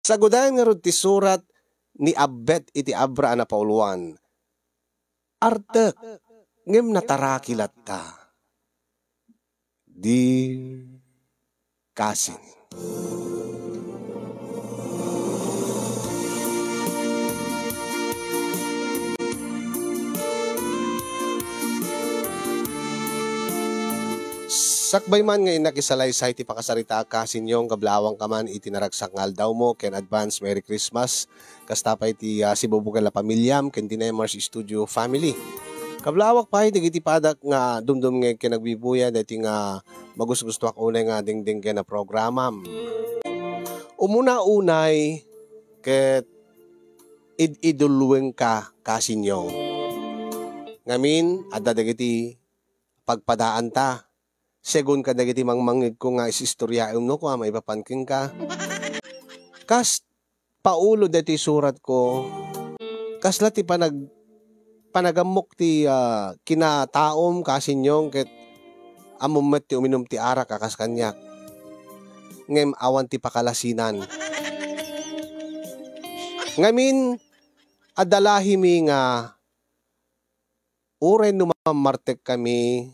Sagudayan nga ron ti surat ni Abbet iti Abra na Pauluan. Artek, ngem natarakilat ta. Dear Cousin. Sakbay man nga inakisalaysay ti pakasarita kasin yung kablawang kaman itinaragsak nga aldaw mo ken advance Merry Christmas kastapay ti sibubugan la pamilyam ken Tinemars Studio family. Kablawak pa iti padak nga dumdum nga kinagbibuya dati nga magusto ak unay nga dingding ken na programa. Umuna-unay ket idulueng ka kasinyong. Ngamin adda dagiti pagpadaan ta. Segun ka dagiti mangmangig ko nga isistoryaem no ko may papanking ka. Kas paulo dati surat ko. Kasla ti panagamok ti kinataom kasinyong ket amumet ti uminom ti arak akas kanyak. Ngem awan ti pakalasinan. Ngamin adalahi mi nga uray numamartek kami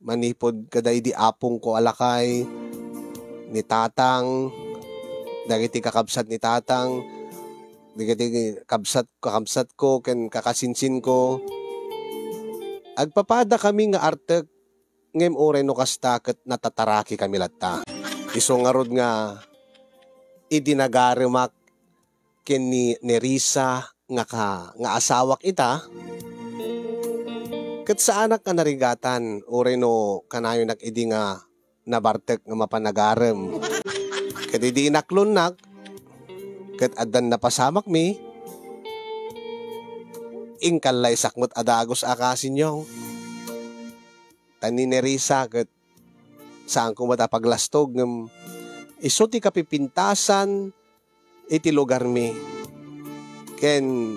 manipod kaday di apong ko alakay ni tatang dagiti kakabsat ni tatang dagiti kakabsat ko ken kakasinsin ko agpapada kami nga artek ngem oray no kasta ket natataraki kami latta iso nga rod nga idinagaremak ken ni Risa nga asawak ita. Ket sa anak ka narigatan, ure no kanayo nakidi nga nabartek nga mapanagarem. Ket idi inaklon nak, ket addan napasamak mi, ingkalay sakmot adagos akasin yung. Tani ni Risa ket saan ko matapaglastog ng iso ti kapipintasan iti lugar mi. Ken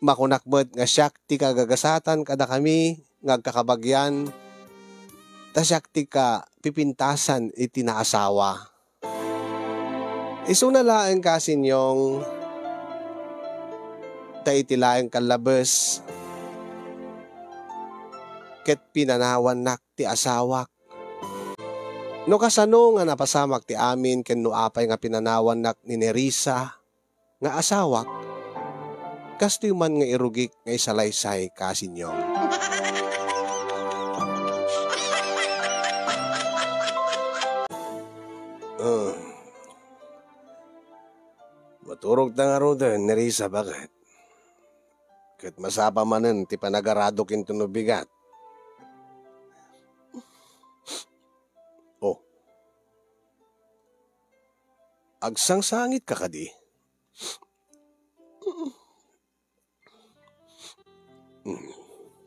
makunakbet nga siyak ti kagagasatan kada kami ngagkakabagyan ta siyak ti ka pipintasan iti naasawa. Iso na laeng kasin yung ta iti laeng kalabes ket pinanawan nak ti asawak. No kasano nga napasamak ti amin ken no apay nga pinanawan nak ni Nerisa nga asawak kasto man nga irugik nga isalaysay kasinyo. Maturog na nga ro din, Nerisa, bakit? Kat masapa manen, ti panagarado kinto no bigat. Oh. Agsang sangit ka kadi.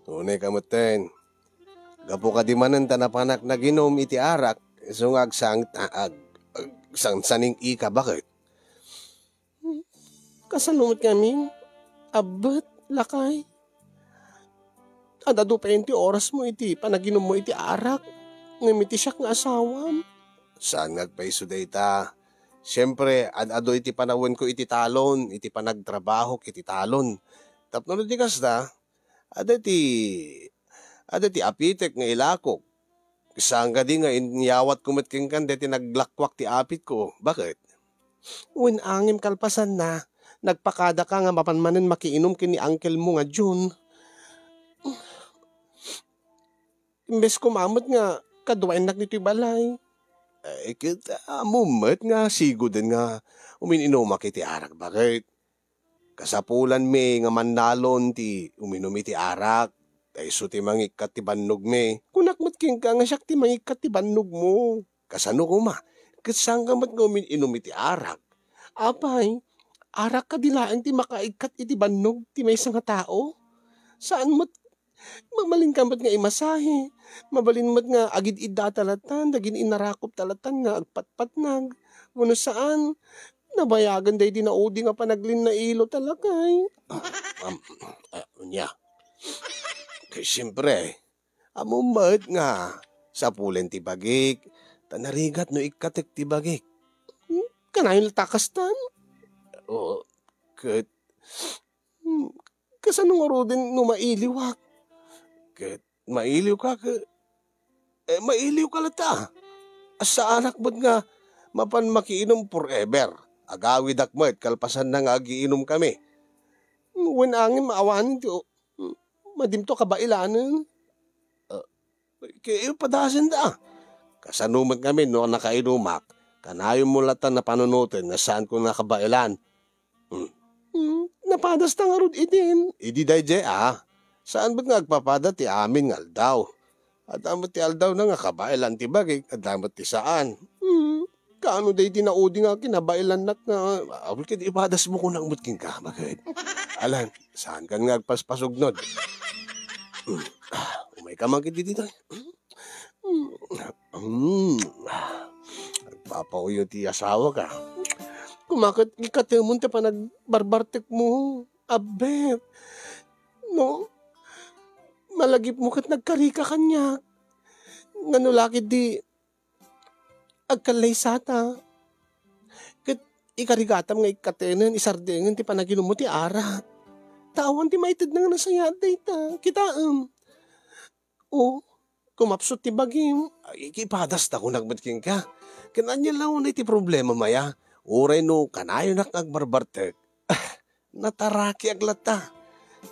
Tunay kamutin. Gapo ka di manen tanapanak na ginom iti arak. Sungag sang saning ika, bakit? Kasalungot kami. Abot, lakay. Adado 20 oras mo iti panaginom mo iti arak. Ngamiti siya nga asawam. Saan nagpaiso data? Siyempre, adado iti panawin ko iti talon, iti panagtrabaho iti talon. Tapno di kasta, ada ti apitek nga ilakok. Isang gadi nga inyawat kumitking kan deti naglakwak ti apit ko. Bakit? Uwin angim kalpasan na. Nagpakada ka nga mapanmanen makiinom kini uncle mo nga June. Imbes kumamot nga kaduwain nak nito'y balay. Ay, kita amumet nga sigo din nga umininom iti arak. Bakit? Kasapulan mi nga manalon ti uminom iti arak. Ay so ti mangikat ti bannog mi. Kunakmat king ka nga siyak ti mangikat ti bannog mo. Kasano ko ma? Kasang kamat nga uminom iti arak. Apay, arak ka dilaan ti makaikat iti bannog ti may nga tao. Saan mo't mabalin kamat nga imasahe. Mabalin mo't nga agid idda talatan. Dagin inarakop talatan nga agpatpatnag. Wano saan? Nabayagan day dinaudi nga panaglin na ilo talakay. Unya. Kaya siyempre, amumat nga sa pulen ti bagik. Tanarigat no ikatek ti bagik. kanayon takastan. O, ket, Kasano nga ro din no mailiwak. ket, mailiw ka, mailiw ka lata. Sa anak mo't nga, mapan makiinom forever. Agawid akmet, kalpasan na nga agiinom kami. Wanangin maawanin ti madimto kabailanan. Kaya padasan da. Kasanuman kami no nakainumak, kanayon mo latan na panunutin na saan ko nakabailan. Napadas ta nga ro idin. Idi dayjay saan ba't nga agpapada ti amin nga aldaw? At amot ti aldaw na nga kabailan ti bagay, at amot ti saan? Kaano day tinaudi nga kinabailan nak nga. Awal ka di ipadas mo kung nakmutking ka, bagay. Alan, saan ka nga agpaspasugnod? Umay ka man kiti dito. Nagpapauyo ti asawa ka. Kumakit ikatemon ti pa nagbarbartek mo. Abet. No? Malagip mo kat nagkarika kanya. Ngano lakid di agkalay sata. Kat ikarigatam nga ikatenan isardengan ti panaginom mo ti arak. Tawan ti maitid na nga nasayatay ta. Kitaam. O, kumapsot ti bagim. Ay, ikipadas ta kung nagmatking ka. Kananya lang ti problema maya. Uray no, kanayo nak agbarbartek. Nataraki aglata.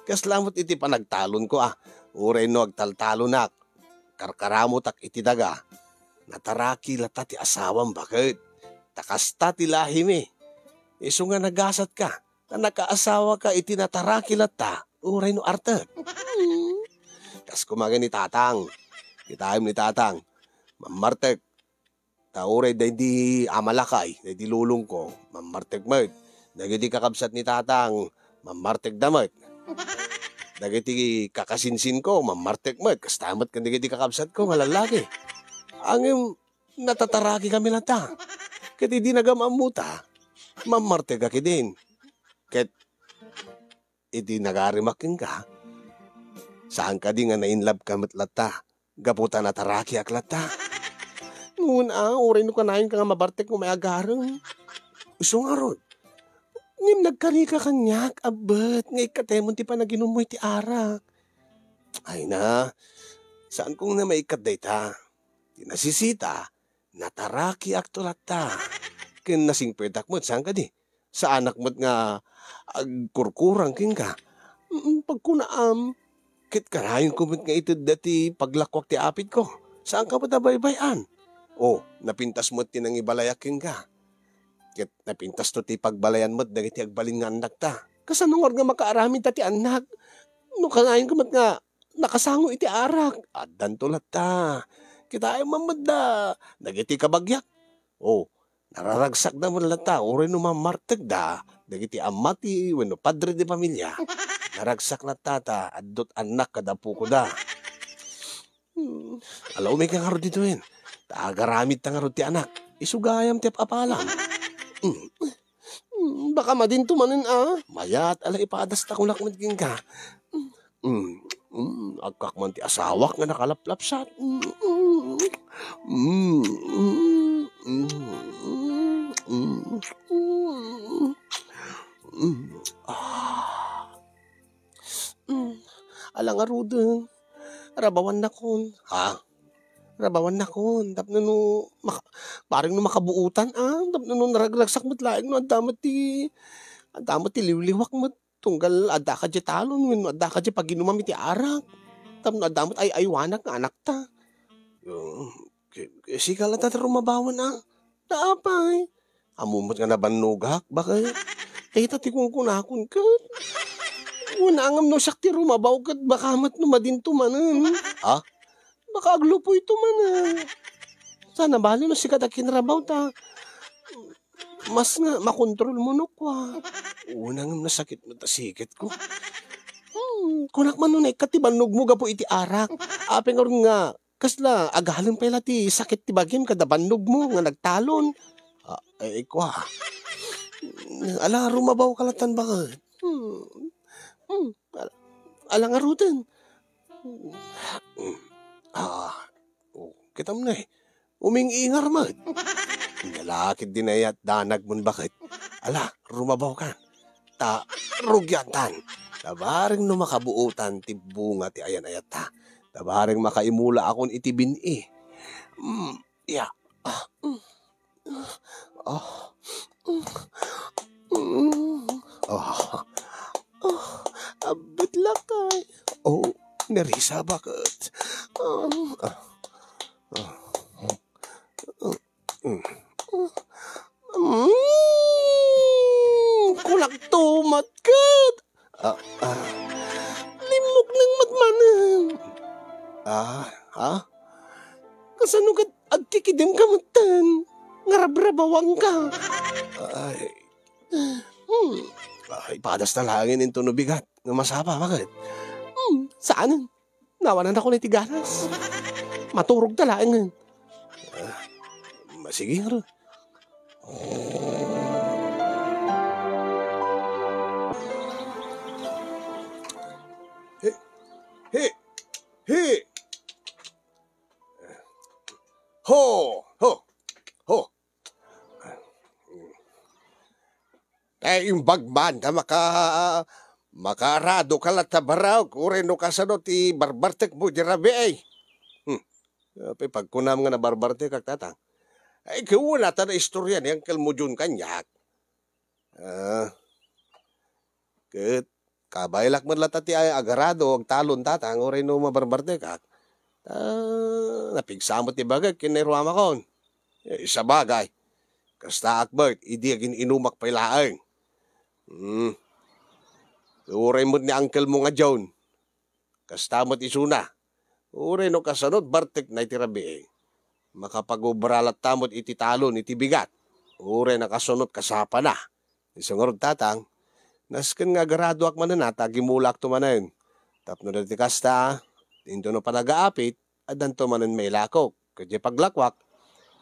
Kaslamot iti panagtalon ko Uray no agtaltalo nak. Karkaramot ak iti daga. Nataraki lata ti asawam bakit? Takasta ti lahim Iso nga nagasat ka. Na nakaasawa ka iti nataraki lata. Uray no artek. Kas kumaga ni tatang. Kitayam ni tatang. Mamartek. Tauray day di amalakay, day di lulong ko, mamartek met. Dagiti kakabsat ni tatang, mamartek damet. Dagiti kakasinsin ko, mamartek met. Kastamat kan dagiti kakabsat ko, malalaki. Ang natataraki kami lata. Ket di nagamamuta, mamartek ka din. Ket iti nagarimakin ka. Saan ka di nga na-inlove kamat lata? Gaputa nataraki ak lata. Ngun oray no kanayon ka nga mabartek mo may agarang. Iso nga ron. Ngim nagkarika kanyak, abet, nga ikatemon ti panaginom mo iti arak. Ay na, saan kong na maikat dayta? Tinasisita, nataraki aktulat ta. Kin nasingpetak mo't saan ka di? Sa anak mo't nga agkurkurang king ka. Pagkunaam. Kit karayon kumit nga ito dati paglakwak ti apit ko. Saan ka patabaybayan? Napintas mo't tinang ibalayakin ka. Kit napintas to ti pagbalayan mo't dagiti agbalin nga anak ta. Kasano nga makaaramid ta ti anak? No kanayon kumat nga nakasango iti arak. Addan tulat ta. Kita ay mamadda. Dagiti kabagyak. Nararagsak na mo lata. Uri no mamartag da. Dagiti amati wano padre de pamilya. Naragsak na tata. Adot anak kadapu ko da. Alaw may kang dito Tagaramid ta nga ti anak. Isugayam ti apalam. Baka madintumanin Mayat ala ipadas ta kung nakmadging ka. Agkak man ti asawak nga nakalaplapsat. Alang arudeng. Rabawan na kon. Rabawan na kon. Tapno no, parang no makabuutan Tapno no naragragsak mo't laing no, ang damat ti liwliwak mo't tunggal adda ka di talon. When adda ka di paginumam iti arak. Tapno adamot ay aywanak nga anak ta. Sikal na tata rumabawan Taapay. Amumot nga nabanugak. Bakit? Kita ti kung kunakon ka. Unangam no sakti rumabaw kat baka mat no madintumanan. Baka aglupo ito man Sana bali no sikat akinrabaw ta. Mas nga makontrol mo no kwa. Unang nasakit mo ta sikit ko. Kunak man nun katibanog mo gapo iti arak. Apeng nga kasla agalon pala ti sakit ti bagim kada banog mo nga nagtalon. Kwa. Ala rumabaw kalatan bakit? Alang arutan. Kitam na uming-ingar man. Lakit din ayat danag mon bakit. Ala, rumabaw ka. Rugyantan. Tabaring no makabuutan ti bunga ti ayan ayat ta. Tabaring makaimula akon iti bini. Ya. Oh. Abit lakay. Oh, Nerissa, bakit? Kulak tumat kat. Limok ng matmanan. Ha? Kasano kat agkikidim kamatan. Ngarabrabawang ka. Ay, padas na langin into no bigat. Masapa, bakit? Saan? Nawanan ako ni tiganas. Maturog talaang. Sige nga ron. He! Ho! Yung bagman na makarado ka lang tabaraw, kure no kasano ti barbartek mo dirabi ay. Pagkunam nga na barbartek kag tatang. Ay, kiwala ta na istorya ni Uncle mo dyan kanyak. Kabaylak man lata ti ay agarado, ag talon tatang, o rin no mabarbarte ka. Napigsamot ti bagay, kinairuama kon. Isa bagay. Kasta akbert, idi agin inumak pailaang. Uray mo ni Uncle mo nga dyan. Kasta mo't isuna. Uray no kasanod, bartek na itirabi eh. Makapagubralat tamot iti talon, iti bigat. Uray nakasunod kasapa na. Isungurod tatang, nasken nga garado ak mananata, gimulak to manen. Tapno na ti kasta, into no panagaapit, adan to manen may lakok. Kadya paglakwak,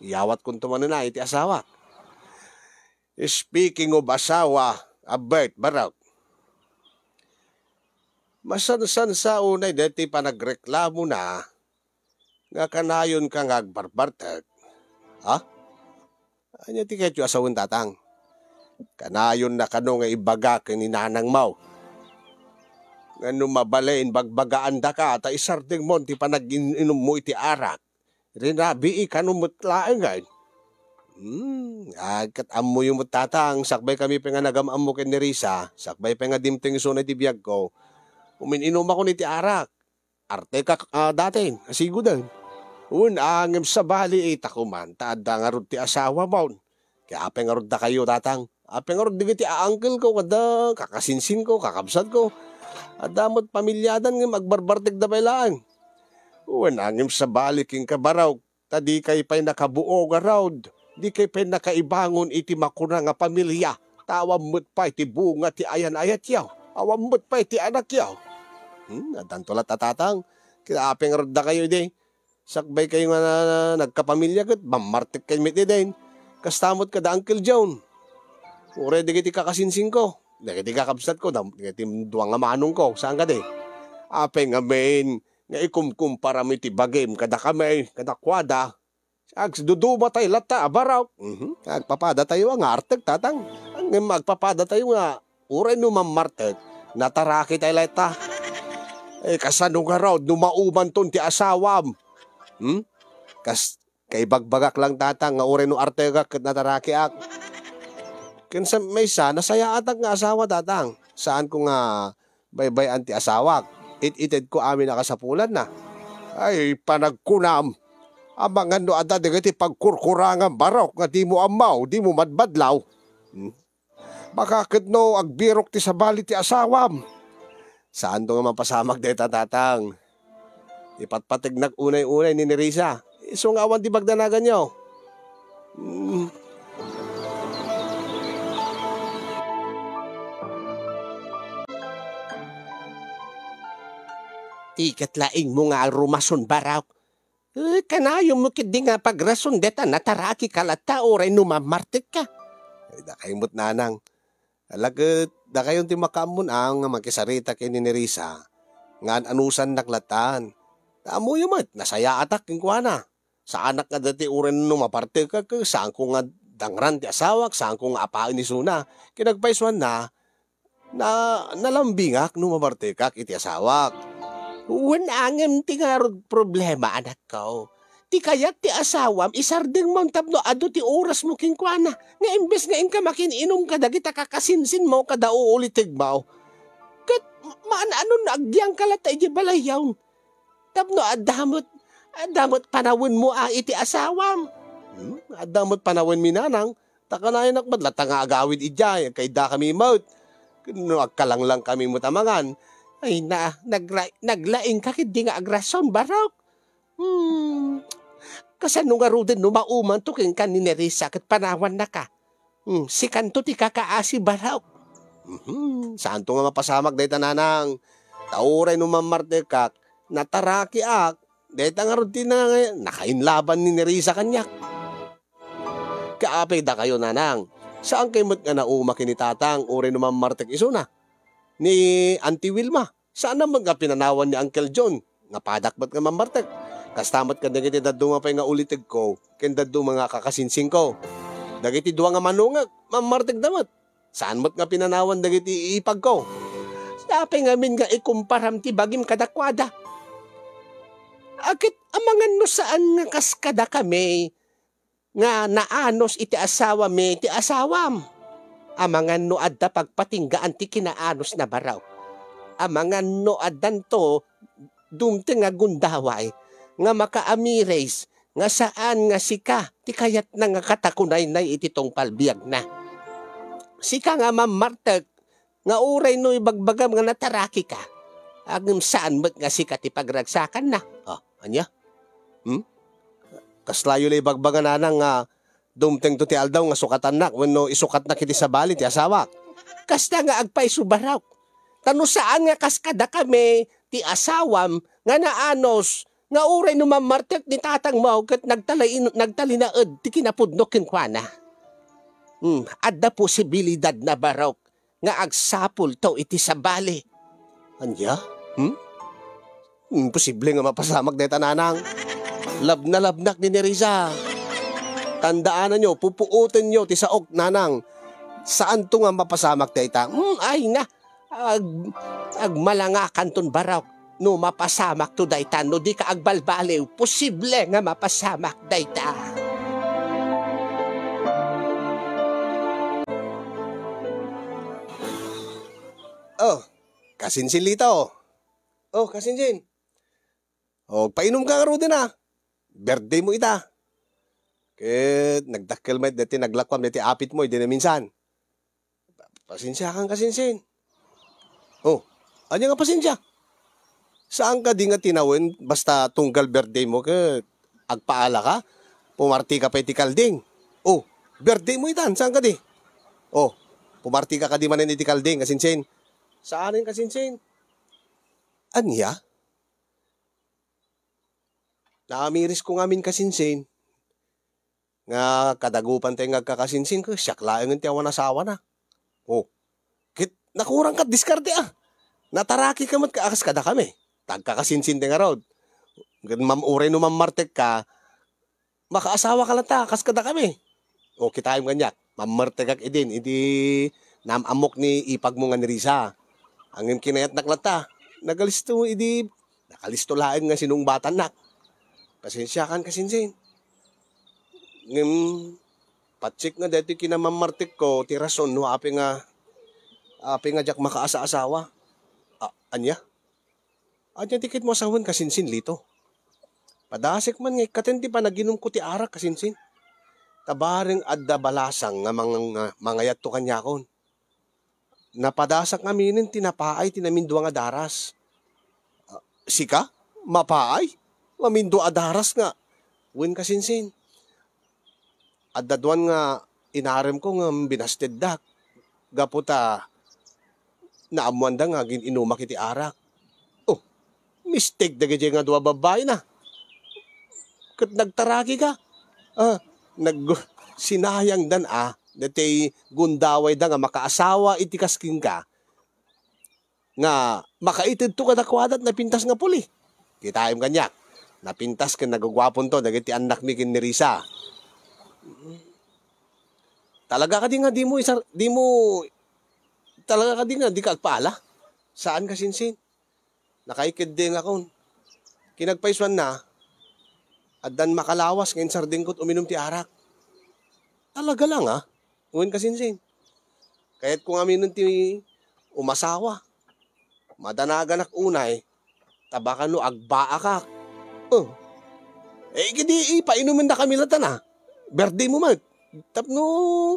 iyawat kun to manen na iti asawa. Speaking of asawa, abert, barak. Masansan sa unay deti panagreklamo na, nga kanayon ka nga agbarbartag. Ha? Anya ti ketyo asawon tatang. Kanayon na kano nga ibaga ni nanang mau. Nga mabalain bagbagaan da ka, ta isarding mo ti panag-inom mo iti arak. Rinabi ikano mutlaeng ngayon. Agkat amo yung tatang, sakbay kami pa nga nagamam mo ken ni Risa, sakbay pa nga dimting iso na ti biyag ko, umininom ako ni ti arak. Arte ka datin, asigo din. Angem sa bali takuman, taada nga rod ti asawa mo. Kaya apeng nga rod da kayo tatang. Apeng nga rod di ti uncle ko, kada kakasinsin ko, kakabsat ko. Adamot pamilyadan nga magbarbartig da bailaan. Angem sa bali king kabaraw, tadi kay pa'y nakabuo nga raud. Di kay pa'y nakaibangon iti makuna nga pamilya. Tawamot pa iti bunga ti ayan-ayat yaw. Awamot pa iti anak yaw. Adantolat tatatang. Kaya apeng nga rod da kayo di. Sakbay kayo nga nagkapamilya kat, mamartik kayo miti din. Kastamot ka da Uncle John. Ure, di kiti kakasinsin ko. Di kiti kakabsat ko. Di kiti duwang nga manong ko. Saan ka di? Ape nga main, nga ikumkumpara mi ti bagim, kada kamay, kada kwada. Duduma tayo lata, abaraw. Agpapada tayo ang arteg, tatang. Ang magpapada tayo nga, ure no mamartek, nataraki tayo lata. Kasano nga raw, numauban ton ti asawam. Kay bagbagak lang tatang nga ure no artega ket nataraki ak. Kinsa may sa nasaya atak nga asawa tatang. Saan ko nga baybay anti asawak. It-ited ko amin nakasapulan na. Ay panagkunam. Abangan no ada dagiti pagkurkurangan barok nga di mo amaw, di mo madbadlaw. Baka ket no agbirok ti sabali ti asawam. Saan to nga mapasamag deta tatang? Ipatpatig nag-unay-unay ni Nerissa. So nga awan di bagdanagan nyo. Tikat laing mo nga rumason baraw. Kanayo mo kid nga pagrason deta nataraki kalata oray numamartik ka. Da kayong nanang. Alagat, da kayong ti makamun ang nga makisarita kay ni Nerissa. Ngan anusan naklatan. Tamo yung nasaya atak king kuana. Sa anak nga dati uren no maparte ka, saan ko nga tangran ti asawak saan kung apain ni Suna. Kinagpaiswan na nalambingak no mamartikak iti asawak. Wanangem ti ngarod problema anak ko. Ti kayat ti asawam isardeng mo tapno ado ti oras mo kinkwana. Nga imbes nga inka makininom ka dagita kakasinsin mo kada uulitig mo. Kat maano na agyang kalata iti balayaw. Tapno adamot panawin mo iti asawam. Adamot panawin minanang. Takanayan akmat nga agawid ijay kay da kami maut. No agkalang lang kami mutamangan. Ay naglaing kakit di nga agrason barok. Kasano nga ro din numauman to king kaninirisa kat panawan na ka. Si kanto ti kakaasi barok. Saan to nga mapasamak dahi tananang. Tauray numamarte kak. Nataraki ak. Dahi nga ro din na nakainlaban ni Nerisa kanyak. Kaapay da kayo nanang. Saan kayo mo't nga nauma kinitatang uray numamarte isuna? Ni Auntie Wilma. Saan naman nga pinanawan ni Uncle John? Nga padakbat nga mamartek. Kastamat ka dagiti daddo nga pa'y nga ulitig ko. Ken daddo mga kakasinsing ko. Dagiti duwa nga manungag. Mamartek damat. Saan mo't nga pinanawan dagiti ipag ko? Sapay nga min nga ikumparam ti bagim kadakwada. Akit amangan no saan nga kaskada kami nga naanos iti asawa mi ti asawam. Amangan no adda pagpatinggaan ti kinaanos na baraw. Amangan no addan to dumte nga gundaway nga makaamires nga saan nga sika ti kayat na nga katakunay na iti tong palbiag na. Sika nga mamartek nga uray no ibagbagam nga nataraki ka. Agam saan mo't nga sika ti pagragsakan na. Anya? Kaslayo lay bagbagan nanang nga dumteng to ti aldaw nga sukatan nak wenno isukat na kiti sa bali ti asawak. Kasta nga agpay subaraw. Tano saan nga kaskada kami ti asawam nga naanos nga uray no mamartek ni tatang mo kat nagtalinaed ti kinapudno kinkwana. Adda posibilidad na barok nga agsapul to iti sabali. Anya? Imposible nga mapasamak deta nanang. Lab na labnak ni Nerisa. Tandaanan nyo, pupuutin nyo ti saok nanang. Saan to nga mapasamak deta? Ay na, agmalangakan ton barok. No mapasamak to dayta, no di ka agbalbaliw, posible nga mapasamak dayta. Kasinsin lito. Kasinsin. Painom ka nga din birthday mo ita. Ket nagdakkel may dati naglakwam dati apit mo, di na minsan. Pasensya kang kasinsin. Anya nga pasensya? Saan ka di nga tinawin basta tunggal birthday mo ket agpaala ka? Pumarti ka pa iti kalding. Birthday mo itan, saan ka di? Pumarti ka di manin iti kalding, kasinsin. Saan yung kasinsin? Anya? Naamiris ko ngamin kasinsin. Nga kadagupan tayo ngagkakasinsin ko, siyak laeng ang tiyawan asawa na. Kit nakurang kat diskarte Nataraki ka mat kaakas kada kami. Tagkakasinsin tayo nga rod. Uray no mamartek ka, makaasawa ka lang ta, kas kada kami. Kitayong ganyak, mamartek kak idin, namamok ni ipag mo nga ni Risa. Ang kinayat naklata, nagalisto nakalisto laeng nga sinong batan nak. Pasensya kan kasinsin. Patsik nga dati kinamamartik ko, ti rason no api nga jak makaasa-asawa. Anya? Anya tikit mo asawan kasinsin lito. Padasik man nga katindi pa naginom ko ti arak kasinsin. Tabaring adda balasang nga mangayat to kanyakon. Napadasak ngaminin tinapaay tinaminduwa nga daras. Sika? Mapaay? Mamindo adaras nga. Wen kasinsin. Adda duwan nga inarem ko nga binasted dak. Gaputa naamuan da nga inumak iti arak. Mistake dagiti nga duwa babae na. Kat nagtaraki ka. Sinayang dan dati gundaway da nga makaasawa iti kasking ka. Nga makaitid to kadakwadat na pintas nga puli. Kitayom kanyak. Napintas ka nagagwapon to dagiti anak mi kin ni Risa. Talaga ka di nga, talaga ka di nga, di ka agpaala. Saan ka sinsin? Nakaikid din ako. Kinagpaiswan na, at dan makalawas ngayon sarding ko't uminom ti arak. Talaga lang Uwin ka sinsin. Kaya't kung aminon ti umasawa, madanagan ak unay, tabakan no agbaa ka. Kidi ipainumin na kami lata Birthday mo man. Tapno,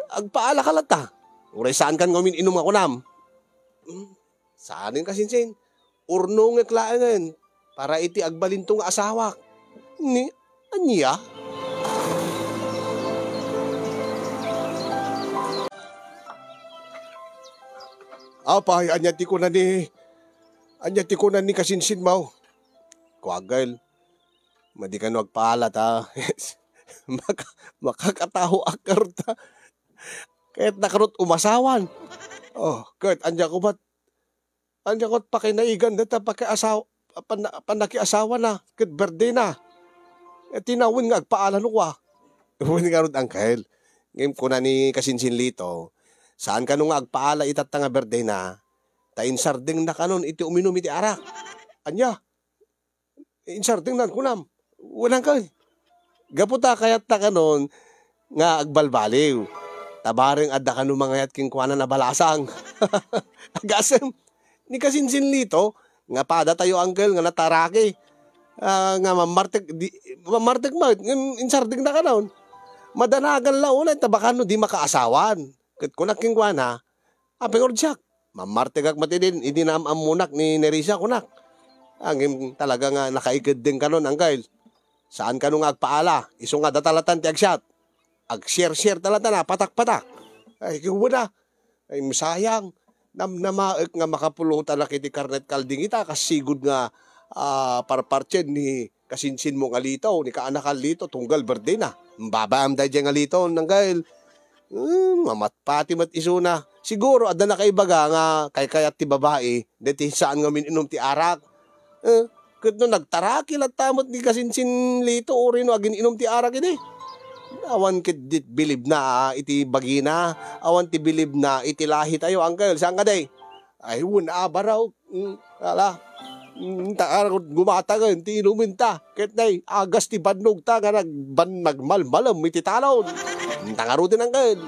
agpaala ka lata. Uray saan kan ngamin inom ako nam? Saanin ka sinsin. Urnong eklaan para iti agbalintong asawa. Anya? Apay, anyati ko na ni kasinsin mo. Kuagal, madi ka no agpaalat makakataho akar ta. Kaya't nakarot umasawan. Kahit anya ko pakinaigan data pakiasawa, panakiasawa na, kahit birthday na. Tinawin nga agpaalan ko Uwin nga ron angkel. Ngayon ko na ni kasinsin lito, saan ka nung agpaala itat nga birthday na, tain sarding na kanon iti uminom iti arak. Anya, insarding na kunam. Walang ka. Gaputa kayat ta kanon nga agbalbaliw. Tabaring adda ka nung mga yat king kuwanan na balasang. Agasem, ni kasinsin lito, nga pada tayo angkel nga nataraki. Nga mamartek mo, insarding na kanon. Madanagan laon ay tabakan no di makaasawan. Kat kunak king kuwana, apeng orjak. Mamartek ak matidin, hindi na amunak ni Nerisa kunak. Angin talaga nga nakaikid din kanon angkel. Saan ka nung agpaala? Iso nga datalatan ti agsyat. Ag-share talata na, patak-patak. Ay, kiwala. Ay, masayang. Namnamaek nga makapulutan na kiti karnet kalding ita. Kasigod nga parpartyen ni kasinsin mo nga litaw. Ni kaanakal lito, tunggal birthday na. Mbabaam tayo dyan nga litaw. Nanggail. Mamatpati mat iso na. Siguro, adda na kaibaga nga kayat ti babae. Deti saan nga mininom ti arak. Kat no nagtaraki tamot ni kasinsin lito. Uri no agin inom ti arak ini. Awan kit dit bilib na iti bagina. Awan ti bilib na iti lahi tayo, uncle. Saan ka day? Ay, abaraw. Gumata ka, ti inumin ta. Kit day, agas ti bannog ta, nga nagmalmalam, iti talon. Tangarutin, uncle.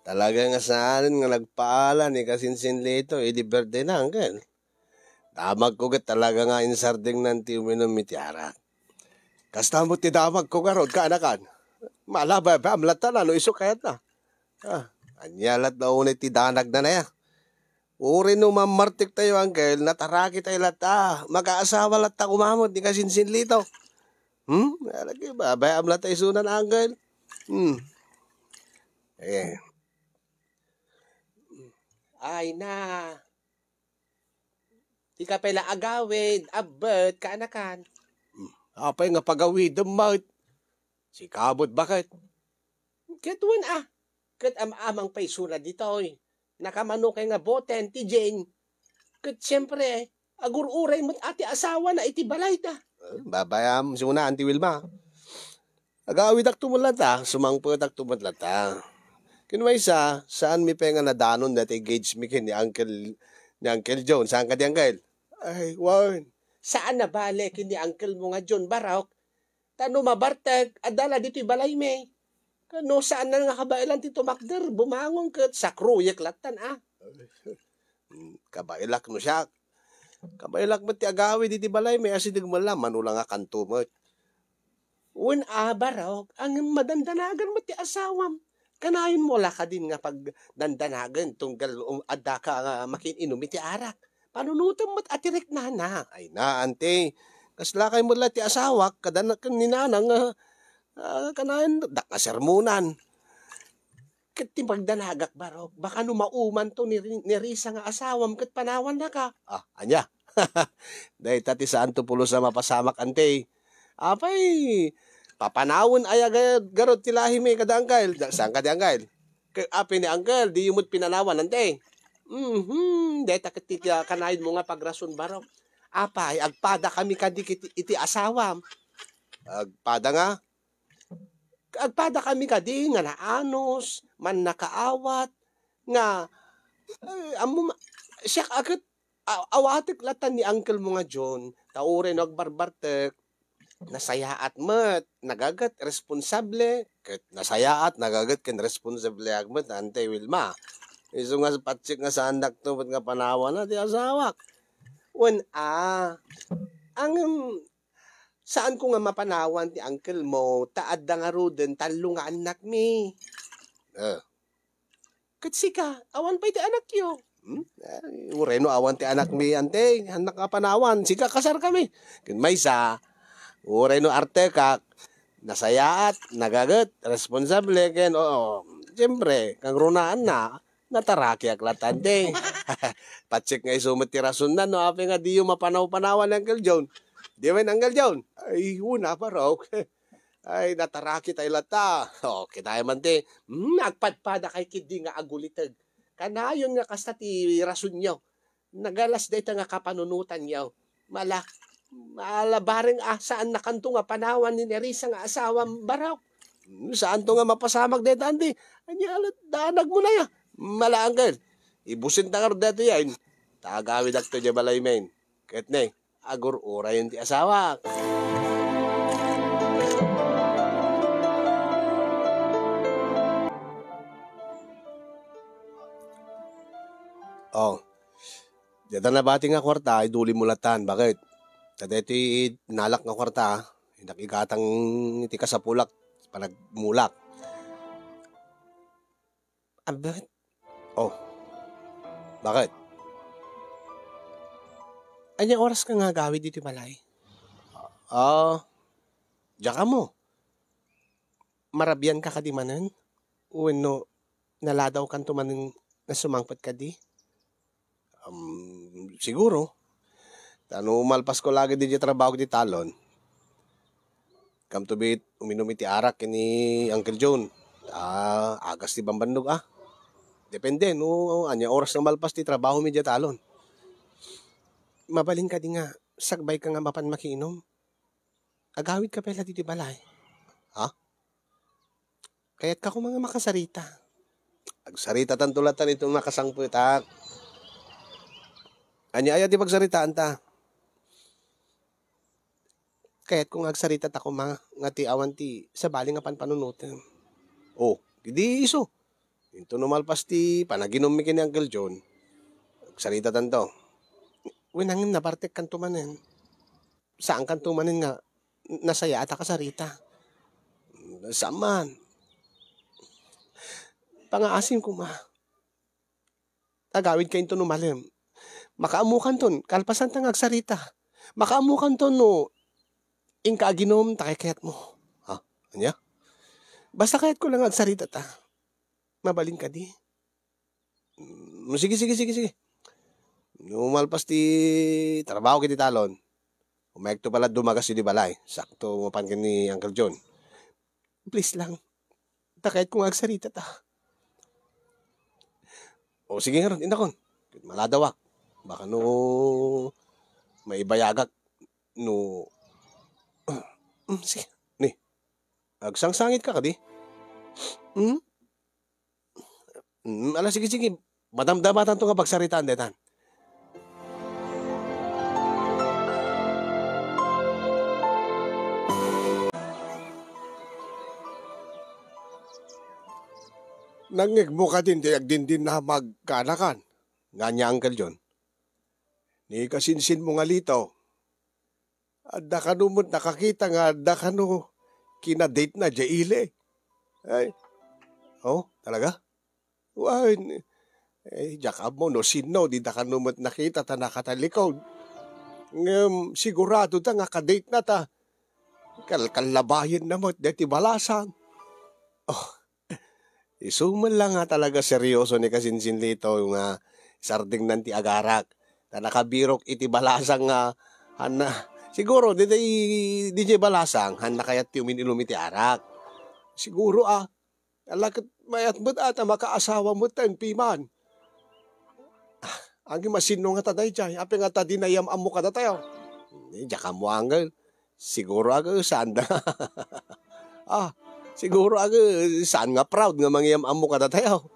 Talaga nga saan nga nagpaala ni kasinsin lito, di birthday na angkel. Damag ko talaga nga insarding nanti uminom iti arak. Kastamot ti damag ko garod kaanakan. Malaba ba amlatan no iso kayat na. Anyalat na unay ti danag na ya. Uri no mamartik tayo angkel, nataraki tayo lata. Mag-aasawa lata kumamot ni kasinsin lito. Alagi ba amlat tayo sunan angkel. Ay na. Di ka pala agawid, abot, kaanakan. Apay nga pagawid, damot. Si kabot bakit? Katuan Kat amang paisura dito Nakamano kay nga boten, ti Jane. Kat siyempre, agur-uray mo't ati asawa na iti balay ta. Babayam, suna, Auntie Wilma. Agawid ak tumulata, sumangpot ak tumulata. Kinway saan mi penga nadanon dati gauge mi ni Uncle John. Saan ka di Uncle? Ay, Warren. Saan na balik ni Uncle mo nga John Barok? Tano mabartag, adala dito balay me. Kano saan na nga kabailan tito Makder, bumangon ka sa kruyek latan Kabailak no siya. Kabailak mo ti agawi diti balay me, asidig mo lang, manulang nga kanto mo. Barok, ang madandanagan mo ti asawam. Kanayon mo la ka din nga pag dandanagan tunggal adda ka nga makininom iti arak. Panunutan mo't atirek na. Ay na, ante. Kasla kay mo la ti asawak, kadanak ni nanang kanayon dakasermunan. Kat ti pagdanagak barok, baka numauman to ni Risa nga asawam kat panawan na ka. Anya. Dahil tati saan to pulo sa mapasamak ante. Apay, papanawon ay garot tilahi may kada angkail. Saan ka di angkail? Api ni Uncle, di yumot pinanawan, ante. Deta ketika kanayin mo nga pagrason baraw. Apay, agpada kami kadikit iti asawam. Agpada nga? Agpada kami kadi nga naanos, man nakaawat, nga, siya agad, awatik latan ni Uncle mo nga John, taurin agbarbartek, nasayaat mat, nagagat responsable, ket nasayaat, nagagat ken responsable agmat, ante Wilma. Iso nga patsik nga sa anak to, ba't nga panawa na, di asawak. Ang saan ko nga mapanawan ti Uncle mo, taad da nga ruden, talo nga anak mi. Katsika, awan pa iti anak yo. Ureno awan ti anak mi, ante, anak nga panawan, sika kasar kami. May sa, ureno arte ka, nasayaat, nagagat, responsable, ken, siyempre, kang runaan na, nataraki aklatan de. Patsik nga isumat ti rason na, no, api nga di yung mapanaw-panawan ng Uncle John. Di ba Uncle John? Ay, una pa raw. Ay, nataraki tayo lata. Okay tayo man te. Agpadpada kay kidi nga agulitag. Kanayon nga kasta ti rason nyo. Nagalas dito nga kapanunutan nyo. Malabaring saan nakanto nga panawan ni Nerissa nga asawang baraw. Saan to nga mapasamag dito, andi? Anya, danag mo na ya. Mala, Uncle. Ibusin ta karo dito yan. Tagawid akto dya balay main. Ket ne, agur ura yun ti asawa. Dito na bati nga kwarta, iduli mulatan. Bakit? Dito iti nalak nga kwarta, nakikatang iti kasapulak, panagmulak. Bakit? Bakit? Anya oras ka nga gawid dito balay? Diyan ka mo. Marabyan ka kadimanan? Uno, naladaw kan tumanin na sumangpat ka di? Siguro. Tano malpas ko lagi di trabaho di talon. Come to be, uminom iti arak ni Uncle John. Agas ti bambandog Depende, no, anya oras na malpas ti trabaho mi di talon. Mabaling ka di nga, sagbay ka nga mapan makiinom. Agawid ka pala diti balay. Kaya't ka ko mga makasarita. Agsarita tantulatan itong makasangputak. Anya aya di pagsaritaan ta. Kaya't kung agsarita ta ko mga nga ti awan ti sa bali nga panpanunutan. Hindi iso. Ito numalpas ti panaginom mi kini Uncle John. Agsarita tanto. Winangin na partek kantumanen. Saan kantumanen nga nasaya ata kasarita. Saman. Pangaasim ko Agawid kayo ito numalim. Makaamukan ton, kalpasan tang agsarita. Makaamukan ton no, ingkaaginom takikayat mo. Anya? Basta kayat ko lang agsarita ta. Mabaling ka di. Sige. Numalpas ti trabaho kiti talon. Umayekto pala dumagas di balay. Sakto mapan ni Uncle John. Please lang. Takayat ko agsarita ta. Sige nga ron, indakon. Maladawak. Baka no, may bayagak. No, sige. Ni, agsangsangit ka di? Sige. Madamdamatan to nga pagsaritaan detan. Nangig mo ka din, tiyak din na magkanakan. Nga niya, Uncle John. Ni kasinsin mo nga lito. Adda ka numot nakakita nga adda ka no kinadate na jaile. Ay, talaga? Ay, jakab mo no sino, di da ka numot nakita ta nakatalikod. Sigurado ta nga kadate na ta. Kalabayin na mo, deti balasan. Isuman lang nga talaga seryoso ni kasinsin lito yung sarding nanti agarak. Na nakabirok iti balasang siguro, di balasang, han na kayat ti uminilum iti arak. Siguro Alakit mayat mo't ata makaasawa mo ten piman. Ang masino nga taday jay, api nga ta dinayam amo ka tayo. Diyan ka mo angel. Siguro ako saan na. Siguro ako saan nga proud nga mangyam amo ka tayo.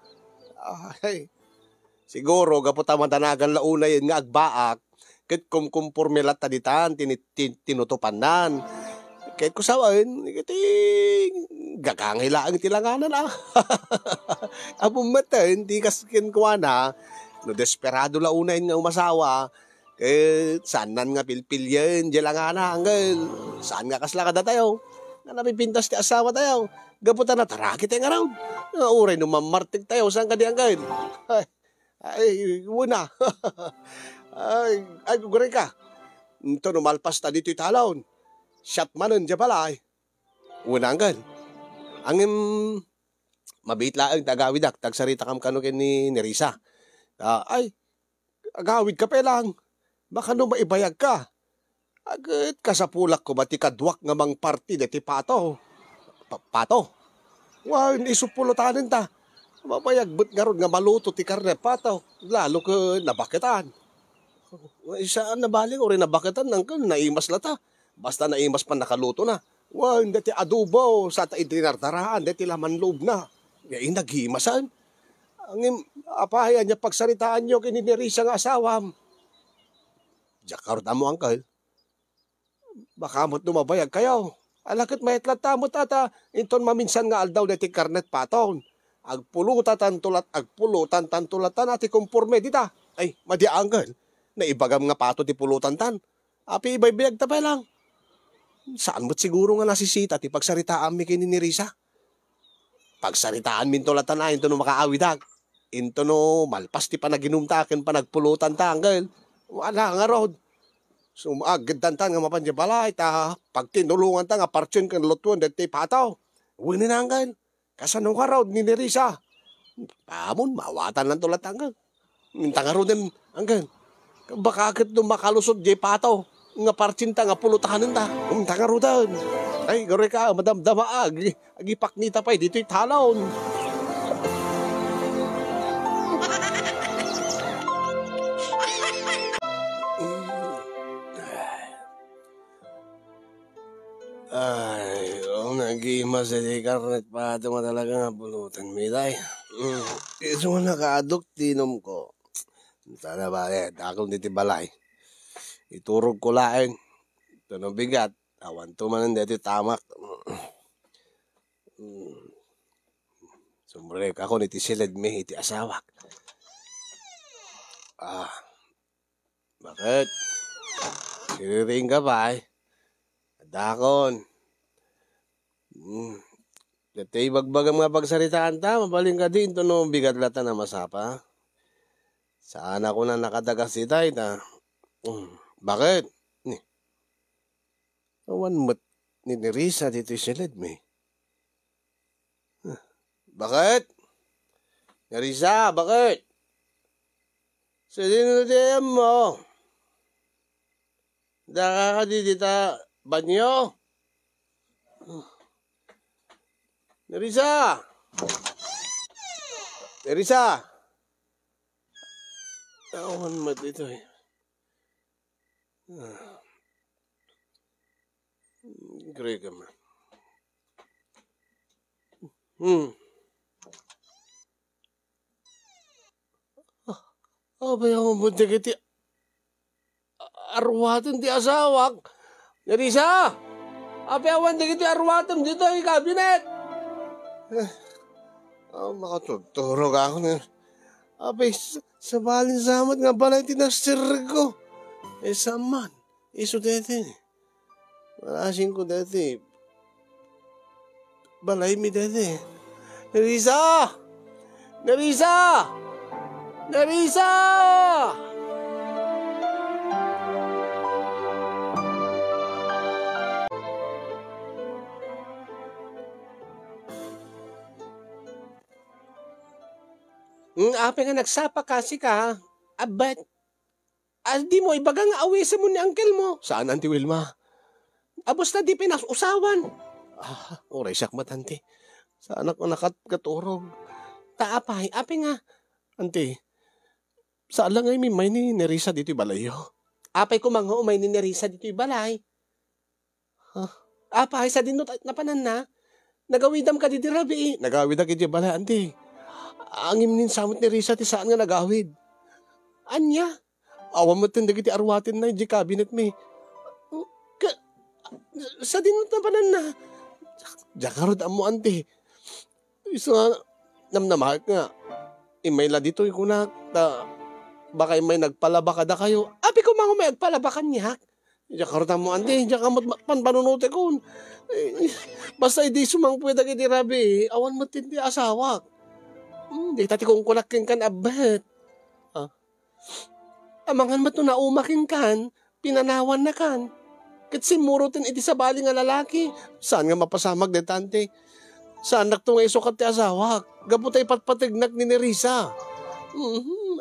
Siguro kapot tanagan launa yun nga agbaak. Kit kumpormelat taditan, tinutupanan. Kahit ko sawan, gagangilaan tilanganan Abong mata, hindi kaskin kuha na. No desperado launa yun nga umasawa. Saan nan nga pilpil yan, diyan lang na hanggang. Saan nga kasla ka tayo? Na napipintas ti asawa tayo. Gaputan na tarakit yung araw. Uray no mamartig tayo, saan ka di hanggang? Wala. Guguray ka. Ito numalpas ta dito italon. Shot manan dyan pala Wala hanggang. Ang mabait lang tagawidak, tagsarita kam kanukin ni Risa. Agawid ka pa lang. Baka no maibayag ka. Agad kasapulak ko mati kadwak nga mang party de ti pato. Pato? Hindi supulutanin ta. Mabayagbot nga ron nga maluto ti karne pato. Lalo ka nabakitan. Saan nabaling o rin nabakitan nang naimas lata. Basta naimas pa nakaluto na. Hindi ti adobo sa ta idinardaraan. Hindi ti laman loob na. Ngayon naghimasan. Ang apahayan niya pagsaritaan niyo kininirisa nga asawam. Jakarot mo, Uncle. Baka mo't lumabayag kayo. Alakit may tlatamot ata. Inton maminsan nga aldaw na ti karnet paton. Agpulutan tantulatan ati kumpurme dita. Madi Uncle. Naibagam nga pato ti pulutan tan. Api ibaybayag tapay lang. Saan mo't siguro nga nasisita ti pagsaritaan mi kininirisa? Pagsaritaan mintulatan na into no makaawidag. Into no malpas ti panaginumtakin panagpulutan ta, Uncle. Wala nga rod. Sumagad tan nga mapanja balay ta. Pag tinulungan ta nga partsyon kan lutuan dati pataw. Wini na Uncle. Kasano ka rod ni Nerisa? Pamon, mawatan lang tulat Uncle. Minta nga rod din Uncle. Bakakit nung makalusot di pataw. Nga partsyon ta nga pulutahanin ta. Minta nga rod din. Gari ka, madamdama agipaknita pa dito italon. Nag-iimas di karnet pa ito nga talaga nga pulutan, Miday. Iso nga nakaadok, tinom ko. Sana ba, akong diti balay. Iturog ko lain. Ito no bigat. Awan to man diti tamak. Sumbrek ako niti silid mi, iti asawak. Bakit? Siriring ka ba Dakon. Dati bagbagam nga pagsaritaan ta, mabaling ka din to no bigat lata na masapa. Saan ako na nakadagas si tay ta? Bakit? Awan mo't ni Nerisa dito silid mi. Bakit? Nerisa, bakit? Sa dinudayam mo. Daka ka dita banyo? Nerisa! Nerisa! Awan mo't ito Great man. Abay ako mo dikiti arwatan ti asawak. Nerisa! Abay awan dikiti arwatan dito yung kabinet. Makatuturo ka ako na. Abay, sa balin samat nga balay tinastir ko. Saman, iso dete. Malasin ko dete. Balay mi dete. Nerisa! Nerisa! Nerisa! Ape nga nagsapa kasi ka. Abat. Di mo ibagang awesa mo ni uncle mo. Saan, Auntie Wilma? Abos na di pinasusawan. Oray siyak matanti. Sa anak ko nakaturog. Taapay, apay nga. Ante, saan lang ay may ni Nerissa dito balayo? Apay ko mga umay ni Nerissa dito balay. Apay, sa dinot napanan na. Nagawidam ka dito rabi. Nagawid na kiti balay, ante. Angim nin samot ni Nerissa ti saan nga nagawid. Anya? Awan mo tindig iti arwatin na di cabinet mi. Sa dinot napanan na. Jakarod amo, ante. Isa nga, namnamahal nga. Imay la dito yung kunak. Baka imay nagpalaba kada kayo. Api ko mga may agpalabakan niya. Jakarod amo, ante. Jakamot panpanunute ko. Basta hindi sumangpwede kiti rabi. Awan mo tindi asawak. Di tati kong kulakin kan abet. Amangan mo ito na umaking kan. Pinanawan na kan. Kat simurutin iti sa bali nga lalaki. Saan nga mapasamag de tante? Saan nakto nga isukat ti asawak? Gaputay patpatignak ni Nerissa.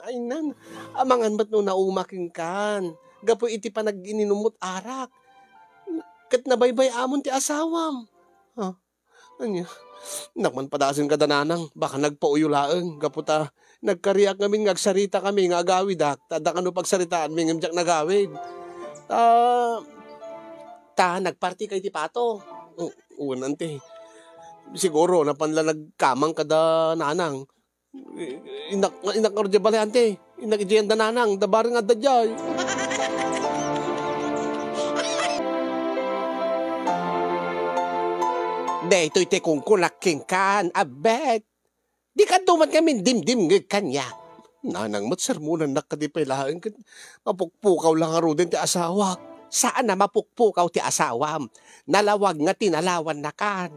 Ay nan. Amangan ba't no naumaking kan? Gapo iti pa nag-ininumot arak. Kat nabaybay amon ti asawam. Anya? Nakman padasin ka dananang. Baka nagpauyulaang. Gaputa. Nagkariak ngamin ngagsarita kami nga agawid ak. Tada kano pagsaritaan mi ngamjak nagawid. Nagparty kay ti Pato. Unante. Siguro napanla nagkamang kada nanang. Inak orja balay ante. Inak ijayan da nanang. Dabarang adda jay. De, ito'y te kung kulaking kan. Abet. Di ka duman kami dim-dim ng kanya. Nanang mat sermonan nakadipay laang. Mapukpukaw lang aro din ti asawak. Saan na mapukpukaw ti asawam? Nalawag nga tinalawan na kan.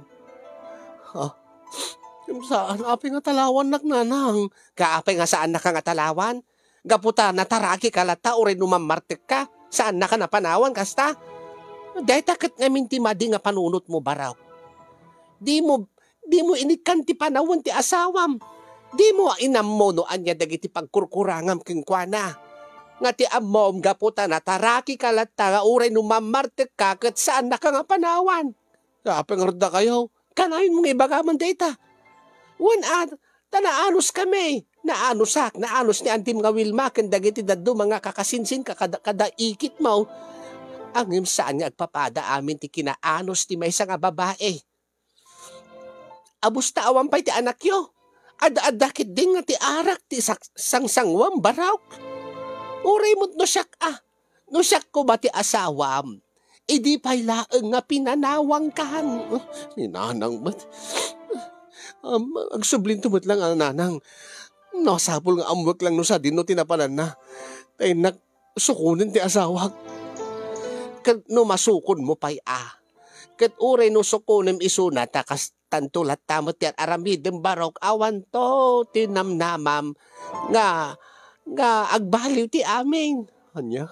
Saan? Apay nga talawan nak nanang. Kaapay nga saan na ka nga talawan? Gaputa nataraki ka lata o rin numamartik ka. Saan na ka napanawan kasta? Dahil takit nga minti madi nga panunot mo baraw. Di mo inikan ti panawan ti asawam. Di mo inamonoan niya dagiti pagkurkurangam kingkwana. Nga ti amom gaputa nataraki ka lata nga uray numamartik ka kat saan na ka nga panawan. Apay nga rada kayo. Kanayon mong ibagaman data. Tanaanos kami. Naanos ni Antim nga Wilma kanda giti daddo mga kakasinsin ka kada ikit mo. Ang saan nga agpapada amin ti kinaanos ti maysa nga babae. Abus awan pa'y ti anak yo. Adakit din nga ti arak ti sangsangwam barawk. Uray mo't no siyak ko ba ti asawam? Idi pa'y laeng nga pinanawang kan. Ninanang ba't? Agsublin tumot lang ang nanang. Nasapol nga amwak lang no sa dino tinapanan na. Tay nagsukunin ti asawag. Kat no masukon mo pa'y Kat uray no sukunim isuna takas tantulat tamot yan aramidem barok awan to tinamnamam nga agbaliw ti amin. Anya?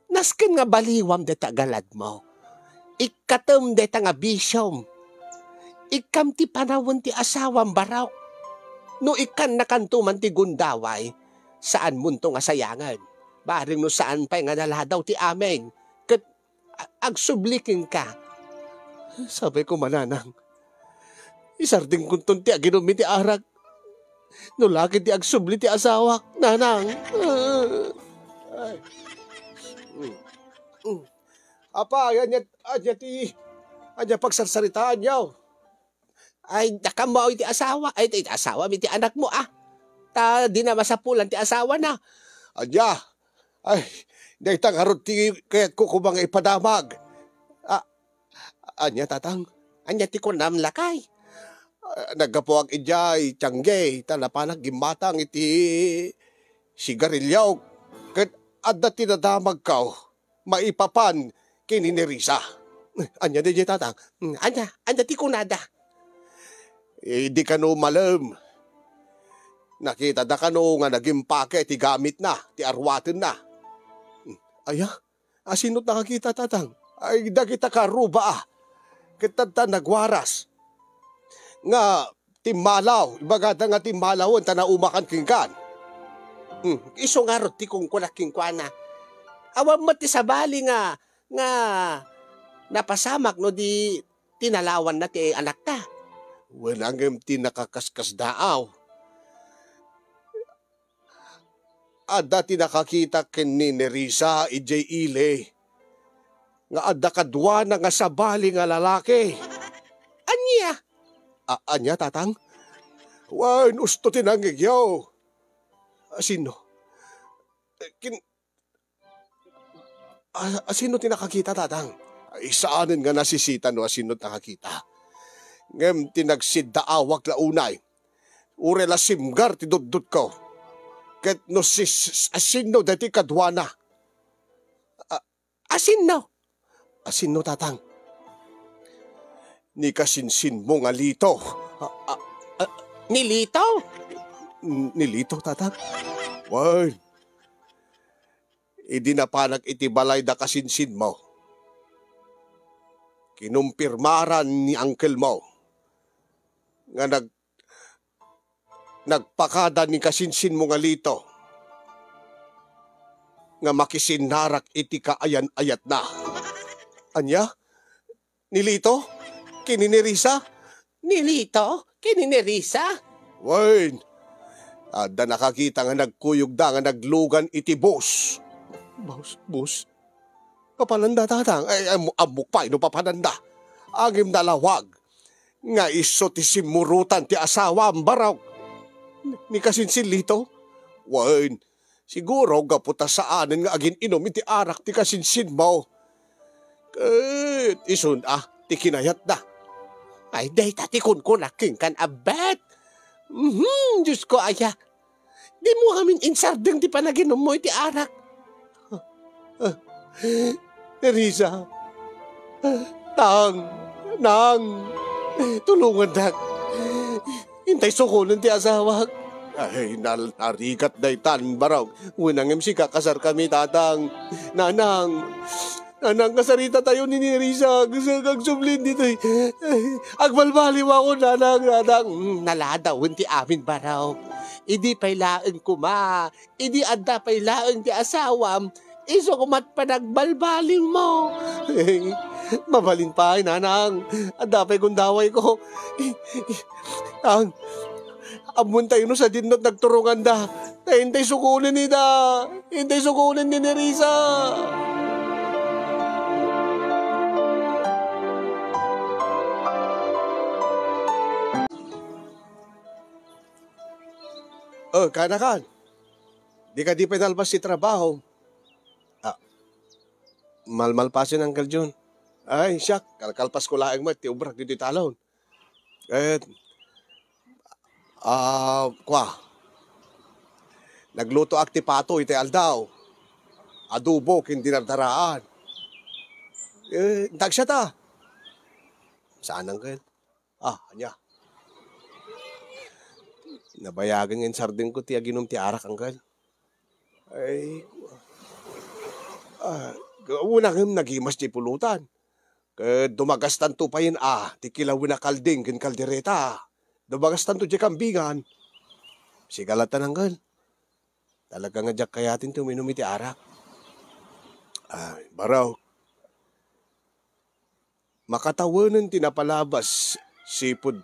Nasken nga baliwam deta galad mo. Ikatem deta nga bisyom. Ikam ti panawon ti asawam baraw. No ikan nakantuman ti gundaway, saan munto nga sayangan. Baring no saan pa'y nga naladaw ti amin. Kat agsublikin ka. Sabi ko mananang. Isarding kunton ti aginumi ti arak. No laki ti agsubli ti asawak. Nanang. Apa, anya pagsarsaritaan yaw. Ay, nakam mo iti asawa. Ay, iti asawa, iti anak mo di na masapulan ti asawa na. Anya, ay, dahil tangarod ti kaya't ko kumang ipadamag. Anya tatang? Anya ti kunam lakay. Nagapuag ijay, tiyangge, talapanag gimatang iti sigarilyaw. Kat adda tinadamag kaw, maipapan kini Nerissa. Anya di tatang? Anya ti kunada. Di ka no malam. Nakita da ka no nga nagimpake ti gamit na, ti arwatin na. Aya, asinot nakakita tatang? Ay da kita ka ruba Kitata nagwaras. Nga timalaw, ibagada nga timalawon tana umakan kingkan. Iso nga rot ti kung kulaking kwa na. Awan mo ti sabali nga napasamak no di tinalawan na ti anak ta. Walang ti nakakaskas daaw. Adda ti nakakita ken ni Nerissa ijay ile. Nga adda kadwa na nga sabali nga lalaki. Anya? Anya, tatang? Wan, usto tinanggigyaw. Sino? Sino tinakakita, tatang? Isaanin nga nasisita no asino nakakita. Ngem tinagsidda awak launay. Ure la simgar ti dudut ko. Ket no asino dati kadwana. Asino? Asino, tatang? Ni kasinsin mo nga lito. Nilito? Nilito, tatang? Wan. Idi na panag itibalay da kasinsin mo. Kinumpirmaran ni uncle mo nga nagpakada ni kasinsin mo nga lito nga makisinarak iti kaayan-ayat na. Anya? Nilito? Kininirisa? Nilito? Kininirisa? Wain. Ada nakakita nga nagkuyog da nga naglugan iti bus. Bus? Papananda, tatang. Ay, amok pa, ino papananda. Angim nalawag. Nga iso ti simurutan ti asawa ang baraw. Ni kasinsin lito? Wain. Siguro gaputa saanin nga agin inom iti arak ti kasinsin mo. Isun ti kinayat na. Ay, day tati kun aking kan abet. Diyos ko, aya. Di mo amin insardeng ti panaginom mo iti arak. Nerissa. Nang. Tulungan dak. Hintay sukunan ti asawak. Ay, narigat daytan baraw. Unang si kakasar kami, tatang. Nanang, kasarita tayo ni Nerissa. Agsublin dito. Agbalbaliw ako, nanang. Naladawin ti amin baraw. Idi pay laeng kuma. Idi adda pay laeng ti asawam. Iso kumat pa nagbalbaliw mo. Mabalin pa, nanang. Adda pay kundaway ko. Amun tayo no sa dinot nagturungan da. Hintay sukunin ni da. Hintay sukunin ni Nerissa. Kanakan. Di ka di pinalbas si trabaho. Malmalpasin ang Jun. Ay, siyak. Kalkalpas ko laeng mo. Ti ubrak dito talon. Nagluto akti pato iti aldaw. Adobo kin dinardaraan. Tagsya ta. Saan Uncle? Anya. Nabayagan ng sarding ko ti aginom ti arak, Uncle. Ay, unang nagimas ti pulutan. Dumagastan to pa yun, ti kilawin na kalding kin kaldereta. Dumagastan to di kambingan. Sigalatan, Uncle. Talaga nga diyak kayatin to minum iti arak. Ay, baraw. Makatawanan tinapalabas sipod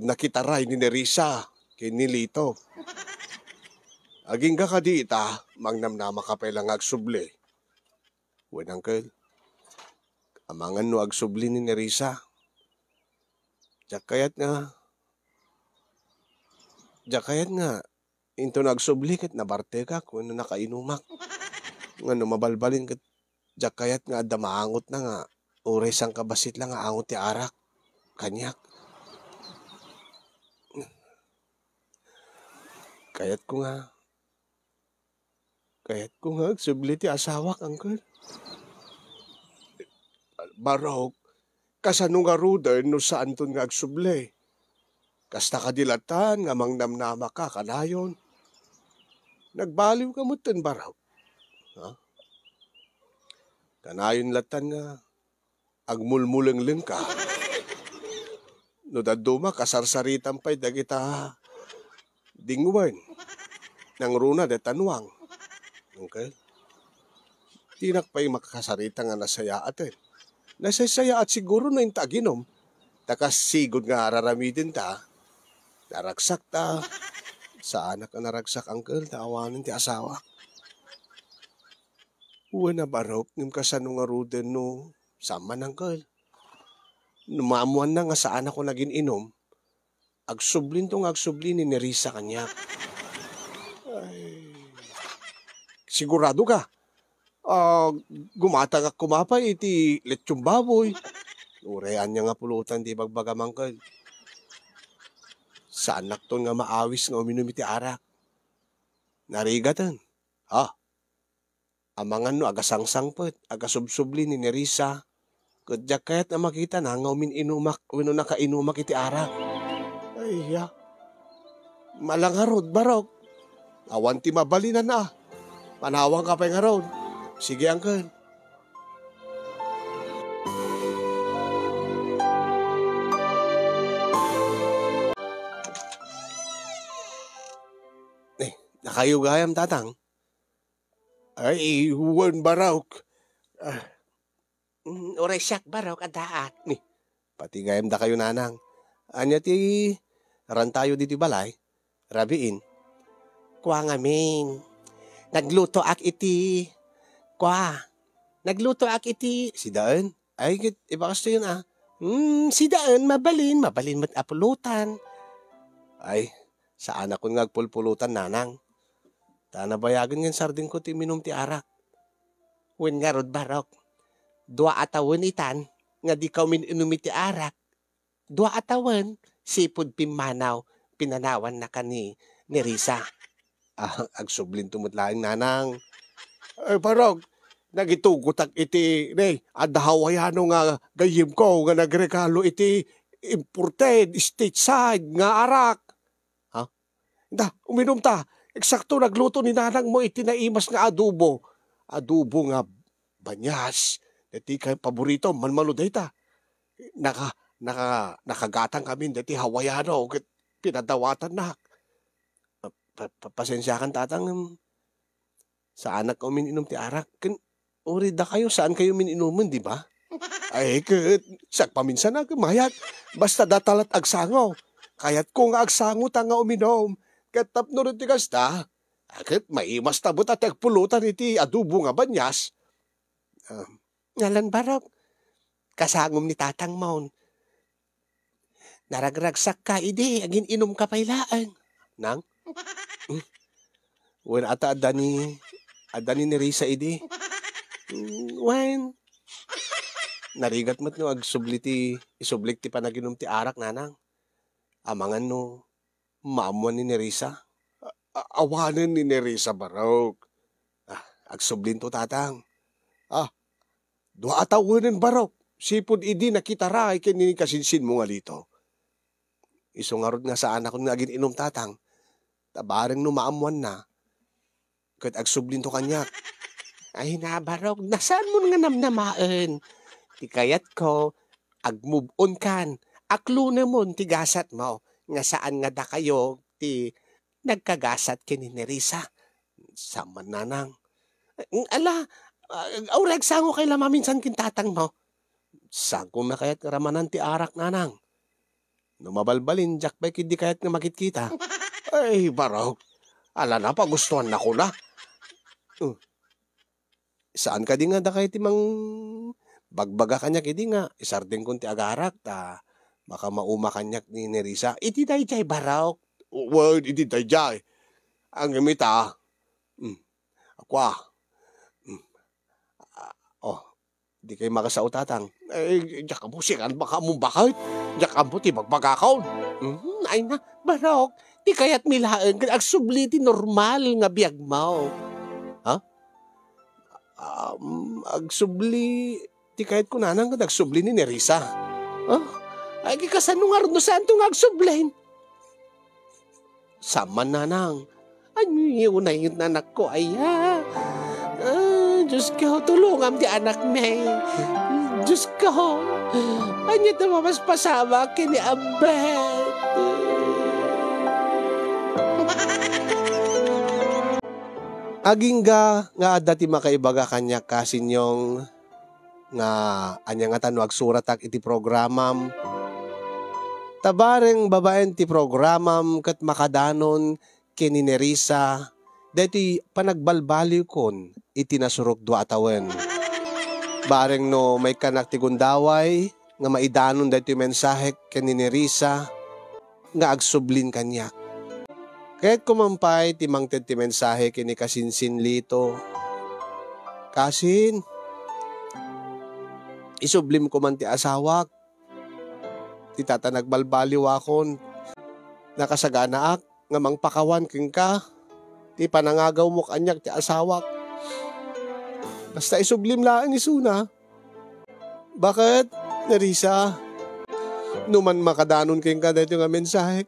na kitaray ni Nerissa kay Nilito. Aging ka kadita, mangnamnama ka pa lang agsubli. Wen, Uncle, amangan no agsubli ni Nerissa. Diyak kayat nga, into nagsubli kat nabarte ka kung ano nakainumak. Nga no mabalbalin kat, diyak kayat nga adda maangot na nga, ures ang kabasit lang nga angot ti arak. Kanyak. Kayat ko nga agsubli ti asawak, Uncle. Barok, kasano nga ruder no saan ton nga agsubli. Kasta kadilatan nga mangnamnama ka kanayon. Nagbaliw ka mo ten baraw. Kanayon latan nga agmulmuleng ka. No daduma kasarsaritan pa'y dagita dingwan. Nang runa de tanwang. Okay? Tinak pa'y makakasarita nga nasaya atin. Nasasaya at siguro na yung taginom. Takas sigod nga araramitin ta. Naragsak ta. Sa anak ka naragsak, uncle, taawanin ti asawa. Uwan na barok, nim kasano nga ruden no. Sama uncle. Numamuan na nga sa anak ko naging inom. Agsublin tong agsublin ni Nerissa kanya. Ay, sigurado ka? Gumata nga kumapay iti lechong baboy. Urean niya nga pulutan di bagbagamangkal. Sa anak ton nga maawis nga uminom iti arak. Narigatan. Amangan no agasangsangpet, agasubsubli ni Nerissa. Kudyak kayat na makita na nga umininumak, wino nakainumak iti arak. Ay, malangarod, barok. Awan ti mabalinan na. Manawang ka pa nga ron. Sige, uncle. Nakayugayam, tatang. Ay, huwan barok. Oray siyak barok adaat. Pati gayam da kayo nanang. Anya ti rantayo diti balay. Rabiin. Kwa ngamin. Nagluto ak iti. Kwa. Nagluto ak iti. Si Daan? Ay, ibakas to yun Si Daan, mabalin mat apulutan. Ay, sa anak ko nga agpulpulutan nanang. Tanabayagan nga sarding ko ti minum ti arak. Wen nga rod barok. Dua atawan itan, nga di ka minumi ti arak. Dua atawan, sipod pimanaw, pinanawan na ka ni Nerissa. Agsublin tumutlaing nanang. Ay, parang, nagitugutak iti, adahawayano nga gayim ko, nga nagregalo iti imported, stateside, nga arak. Uminom ta. Eksakto nagluto ni nanang mo iti naimas nga adobo. Adobo nga banyas. Dati kay paborito, manmalo data. Nakagatang kami dati hawayano. Pinadawatan na. Pasensya kan tatang. Sa anak ko mininom ti arak. Uri da kayo, saan kayo mininuman, di ba? Ay, sak paminsan na, mayat. Basta datalat agsango. Kayat ko nga agsango ta nga uminom. Katap no rin ti kasta. Akit maimas tabot at agpulutan iti adobo nga banyas. Ngalan barok. Kasangom ni tatang maun. Naragragsak ka, ide. Agin inom ka pailaan. Nang? Wen ata adani Nerissa, ide. Wen. Narigat mat no isublik ti panaginom ti arak nanang. Amangan no. Maamuan ni Nerissa. Awanan ni Nerissa barok. Agsublin to tatang. Dua atawanin barok. Sipod idi nakitaray kinini kasinsin mo nga lito. Isungarod nga sa anak ko nga agin inom tatang. Tabareng no maamuan na. Kat agsublin to kanyak. Ay na barok. Nasaan mo nga namnamaan? Ti kayat ko. Agmove on kan. Aklo na mo tigasat mo. Nga saan nga da kayo ti nagkagasat kini Nerissa. Sama nanang. Aurag sango kay lama minsan kintatang mo. Sangko na kayat karamanan ti arak nanang. Numabalbalin, jakbay kidi kayat nga makikita. Ay, barok. Ala na, pagustuhan na ko na. Saan ka di nga da kayo timang bagbaga kanya kidi nga. Isardeng kong ti agarak ta. Baka mauma kanyak ni Nerissa. Iti dayjay barok. Well, iti dayjay. Ang imita. Akwa. Di kayo makasao tatang. Diyak mo sikan baka mong bakit. Diyak mo ti magbagakaw. Ay na, barok. Di kayat milaan. Agsubli ti normal nga biyag mo. Agsubli. Di kayat ko nanang agsubli ni Nerissa. Ay, kasano nga rin no saan itong agsublain? Saman nanang. Ano yun na yun anak ko, ay Diyos ko, tulungan di anak may. Diyos ko, ano ito mamaspasama kini Abet? Agingga nga dati makaibaga kanya kasinyong nga anya nga tanwag suratak iti programam Tabareng babaen ti programam kat makadanon kini Nerissa deti panagbalbaliw kon iti nasurok dua atawen. Bareng no may kanak ti gundaway nga maidanon deti mensahe kini Nerissa nga agsublin kanya. Kahit kumampay ti mangted ti mensahe kini kasinsin lito. Kasin, isublim ko man ti asawak. Ti tata nagbalbaliw akon. Nakasagana ak nga mangpakawan king ka. Ti panangagaw mo kanyak ti asawak. Basta isublim lang isuna. Bakit, Nerissa? Numan makadanon king ka dito nga mensahe.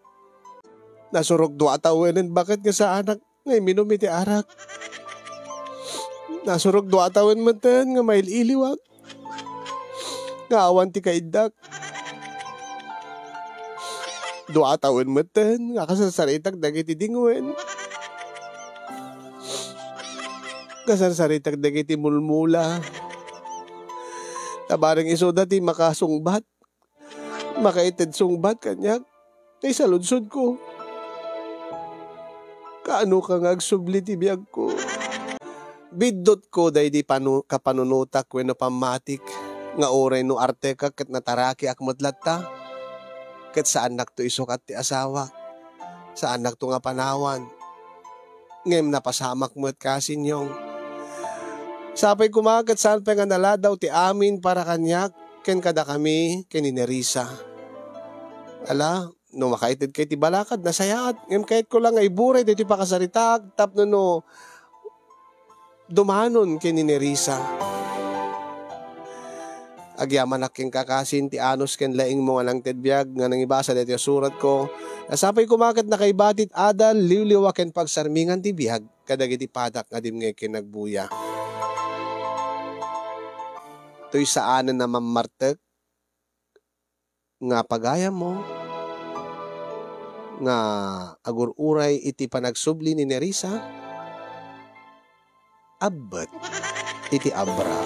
Nasurog dua tawenan bakit nga sa anak ngay minom iti arak. Nasurog dua tawen matan nga maililiwag. Nga awan ti kaidak. Dua tawen matan nga kasasaritag dagiti dingwen. Kasasaritag dagiti mulmula. Tabareng iso dati makasungbat. Makaited sungbat kanyak. Ay sa lunsod ko. Kaano ka nga agsubli ti biyag ko? Bidot ko day di kapanunutak wenno pamatik nga oray no arte ka ket nataraki akmudlatta. Ket sa anak to isukat ti asawa. Sa anak to nga panawan. Ngem napasamak mo't kasinyong. Sapay kumagat saan pa nga naladaw ti amin para kanyak ken kada kami ken ni Nerissa. Ala, no makaitid kay ti balakad nasayaat ngem kahit ko lang ay buray dito pakasaritak tapno no dumanon kay ni Nerissa. Agyaman aking kakasin ti anos ken laing mo nga nang tedbiag nga nangibasa dito surat ko. Nasapay kumakat na kay batit adal liwliwa ken pagsarmingan ti biag kadagiti padak nga dim ngay kinagbuya. To'y saanan na mamartek nga pagaya mo nga agururay iti panagsubli ni Nerissa. Abet iti abra.